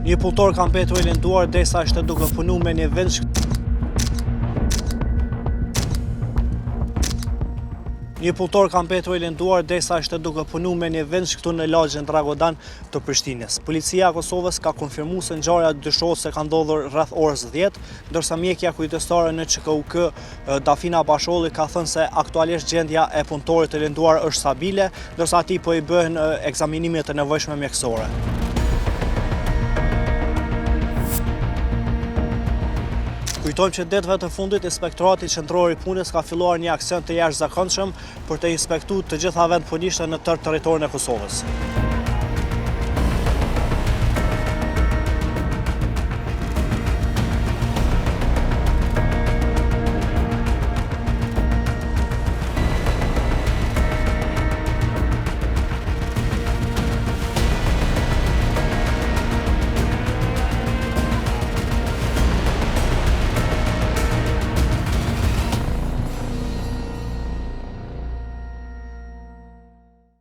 Një punëtor ka mbetur i lënduar derisa ishte duke punuar me një vend këtu në lagjen Dragodan të Prishtinës. Policia e Kosovës ka konfirmuar se ngjarja dyshohet se ka ndodhur rreth orës 10, ndërsa mjekja kujdestare në ÇKUK Dafina Basholli ka thënë se aktualisht gjendja e punëtorit të lënduar është stabile, ndërsa atij po i bëhen ekzaminimet e nevojshme mjekësore. Kujtojmë që ditëve të fundit, Inspektorati Qendror i Punës ka filluar një aksion të jashtëzakonshëm për të inspektuar të gjitha vendpunishtet në tërë territorin e Kosovës.